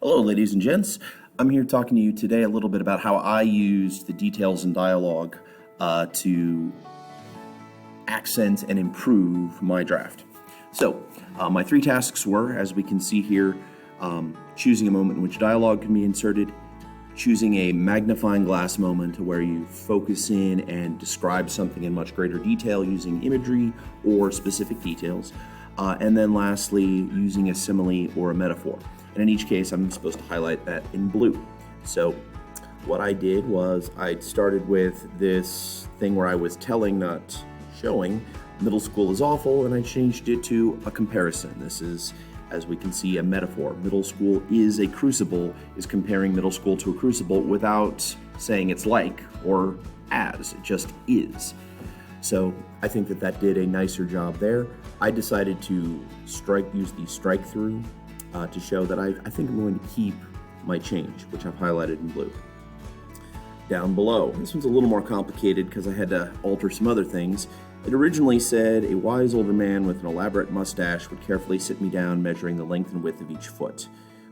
Hello, ladies and gents. I'm here talking to you today a little bit about how I used the details and dialogue to accent and improve my draft. So, my three tasks were, as we can see here, choosing a moment in which dialogue can be inserted, choosing a magnifying glass moment where you focus in and describe something in much greater detail using imagery or specific details, and then lastly, using a simile or a metaphor. And in each case, I'm supposed to highlight that in blue. So what I did was I started with this thing where I was telling, not showing, middle school is awful, and I changed it to a comparison. This is, as we can see, a metaphor. Middle school is a crucible, is comparing middle school to a crucible without saying it's like or as, it just is. So I think that did a nicer job there. I decided to use the strike through to show that I think I'm going to keep my change, which I've highlighted in blue. Down below, this one's a little more complicated because I had to alter some other things. It originally said, a wise older man with an elaborate mustache would carefully sit me down, measuring the length and width of each foot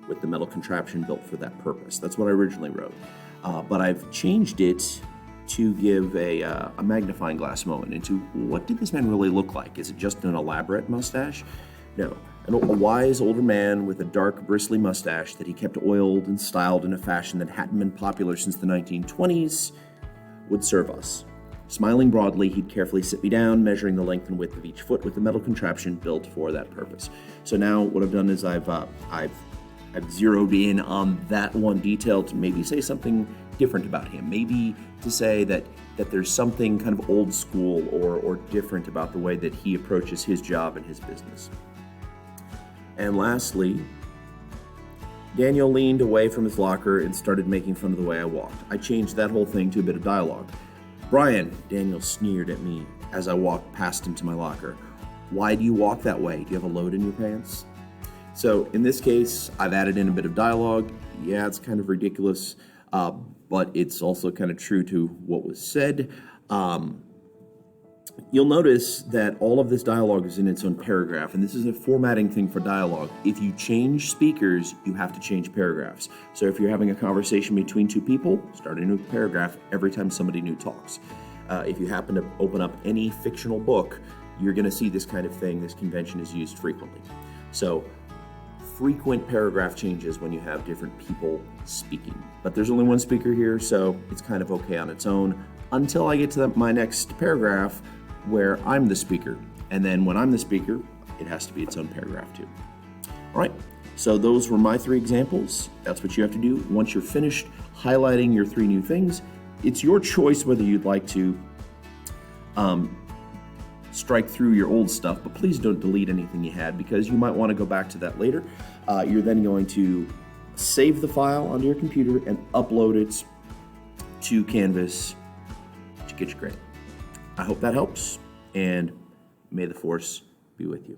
with the metal contraption built for that purpose. That's what I originally wrote. But I've changed it to give a magnifying glass moment into what did this man really look like? Is it just an elaborate mustache? No. A wise older man with a dark, bristly mustache that he kept oiled and styled in a fashion that hadn't been popular since the 1920s would serve us. Smiling broadly, he'd carefully sit me down, measuring the length and width of each foot with the metal contraption built for that purpose. So now what I've done is I've zeroed in on that one detail to maybe say something different about him. Maybe to say that there's something kind of old school or different about the way that he approaches his job and his business. And lastly, Daniel leaned away from his locker and started making fun of the way I walked. I changed that whole thing to a bit of dialogue. Brian, Daniel sneered at me as I walked past him to my locker. Why do you walk that way? Do you have a load in your pants? So in this case, I've added in a bit of dialogue. Yeah, it's kind of ridiculous, but it's also kind of true to what was said. You'll notice that all of this dialogue is in its own paragraph, and this is a formatting thing for dialogue. If you change speakers, you have to change paragraphs. So if you're having a conversation between two people, start a new paragraph every time somebody new talks. If you happen to open up any fictional book, you're going to see this kind of thing. This convention is used frequently. So frequent paragraph changes when you have different people speaking. But there's only one speaker here, so it's kind of okay on its own until I get to my next paragraph where I'm the speaker. And then when I'm the speaker, it has to be its own paragraph too. All right, so those were my three examples. That's what you have to do. Once you're finished highlighting your three new things, it's your choice whether you'd like to strike through your old stuff, but please don't delete anything you had because you might want to go back to that later. You're then going to save the file onto your computer and upload it to Canvas to get your grade. I hope that helps, and may the force be with you.